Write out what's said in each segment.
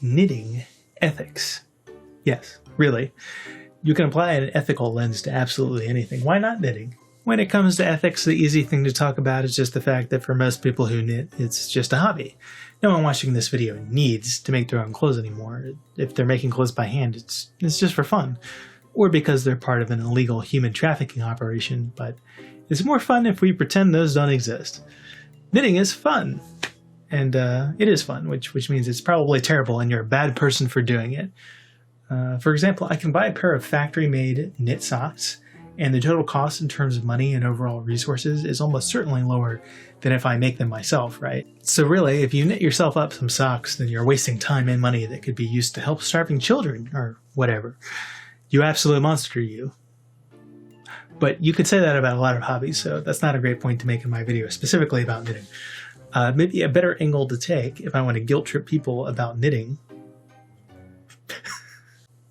knitting ethics. Yes, really. You can apply an ethical lens to absolutely anything. Why not knitting? When it comes to ethics, the easy thing to talk about is just the fact that for most people who knit, it's just a hobby. No one watching this video needs to make their own clothes anymore. If they're making clothes by hand, it's just for fun. Or because they're part of an illegal human trafficking operation, but it's more fun if we pretend those don't exist. Knitting is fun. And it is fun, which means it's probably terrible and you're a bad person for doing it. For example, I can buy a pair of factory-made knit socks, and the total cost in terms of money and overall resources is almost certainly lower than if I make them myself, right? So really, if you knit yourself up some socks, then you're wasting time and money that could be used to help starving children, or whatever. You absolute monster, you. But you could say that about a lot of hobbies, so that's not a great point to make in my video, specifically about knitting. Maybe a better angle to take if I want to guilt trip people about knitting.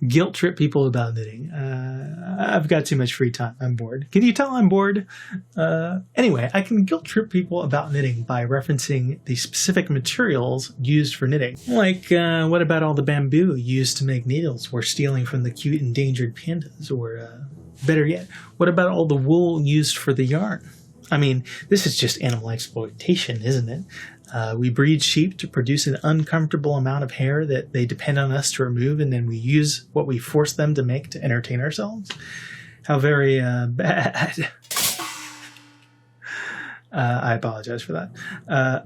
Guilt trip people about knitting. I've got too much free time. I'm bored. Can you tell I'm bored? Anyway, I can guilt trip people about knitting by referencing the specific materials used for knitting. Like, what about all the bamboo used to make needles we're stealing from the cute endangered pandas? Or, better yet, what about all the wool used for the yarn? I mean, this is just animal exploitation, isn't it? We breed sheep to produce an uncomfortable amount of hair that they depend on us to remove, and then we use what we force them to make to entertain ourselves. How very bad. I apologize for that.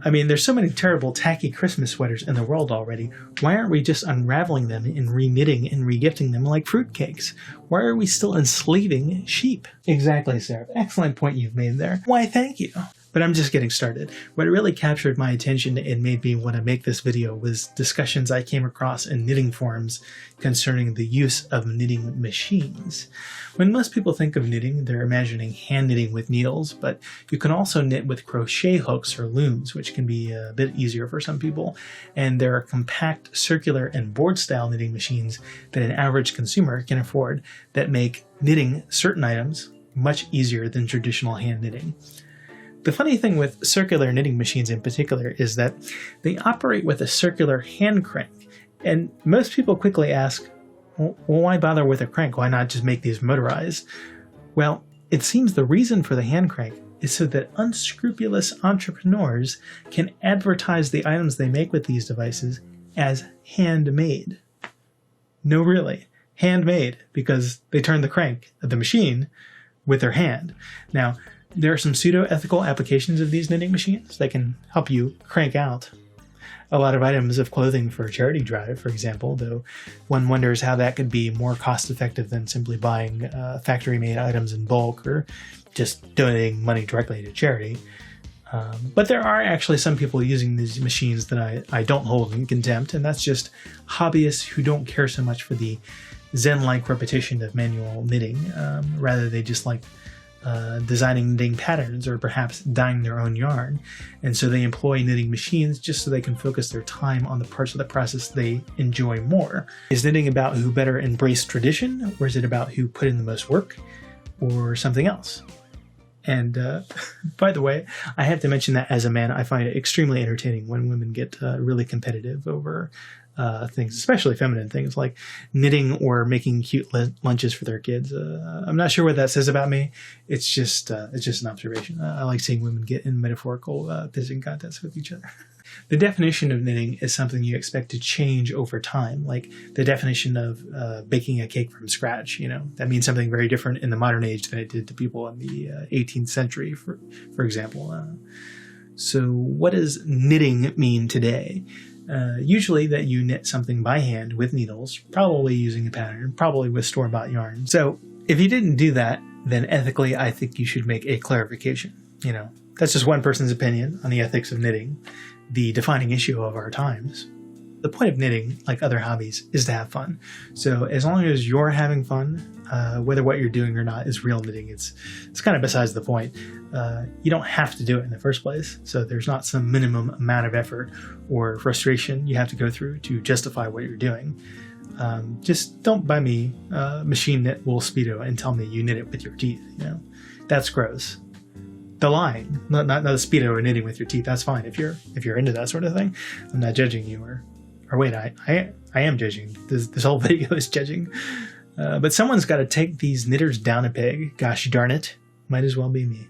I mean, there's so many terrible tacky Christmas sweaters in the world already. Why aren't we just unraveling them and reknitting and regifting them like fruitcakes? Why are we still enslaving sheep? Exactly, Sarah. Excellent point you've made there. Why, thank you. But I'm just getting started. What really captured my attention and made me want to make this video was discussions I came across in knitting forums concerning the use of knitting machines. When most people think of knitting, they're imagining hand knitting with needles, but you can also knit with crochet hooks or looms, which can be a bit easier for some people. And there are compact, circular, and board-style knitting machines that an average consumer can afford that make knitting certain items much easier than traditional hand knitting. The funny thing with circular knitting machines in particular is that they operate with a circular hand crank, and most people quickly ask, well, why bother with a crank? Why not just make these motorized? Well, it seems the reason for the hand crank is so that unscrupulous entrepreneurs can advertise the items they make with these devices as handmade. No, really, handmade, because they turn the crank of the machine with their hand. Now, there are some pseudo-ethical applications of these knitting machines that can help you crank out a lot of items of clothing for a charity drive, for example, though one wonders how that could be more cost-effective than simply buying factory-made items in bulk or just donating money directly to charity. But there are actually some people using these machines that I don't hold in contempt, and that's just hobbyists who don't care so much for the Zen-like repetition of manual knitting. Rather, they just like designing knitting patterns or perhaps dyeing their own yarn. And so they employ knitting machines just so they can focus their time on the parts of the process they enjoy more. Is knitting about who better embraced tradition, or is it about who put in the most work, or something else? And by the way, I have to mention that as a man, I find it extremely entertaining when women get really competitive over things, especially feminine things like knitting or making cute lunches for their kids. I'm not sure what that says about me. It's just an observation. I like seeing women get in metaphorical pissing contests with each other. The definition of knitting is something you expect to change over time, like the definition of baking a cake from scratch. You know, that means something very different in the modern age than it did to people in the 18th century, for example. So what does knitting mean today? Usually that you knit something by hand with needles, probably using a pattern, probably with store-bought yarn. So if you didn't do that, then ethically I think you should make a clarification. You know, that's just one person's opinion on the ethics of knitting, the defining issue of our times. The point of knitting, like other hobbies, is to have fun. So as long as you're having fun, whether what you're doing or not is real knitting, it's kind of besides the point. You don't have to do it in the first place, so there's not some minimum amount of effort or frustration you have to go through to justify what you're doing. Just don't buy me machine knit wool Speedo and tell me you knit it with your teeth. You know, that's gross. The line, not the Speedo or knitting with your teeth. That's fine if you're into that sort of thing. I'm not judging you or Or wait, I am judging. This whole video is judging. But someone's got to take these knitters down a peg. Gosh darn it. Might as well be me.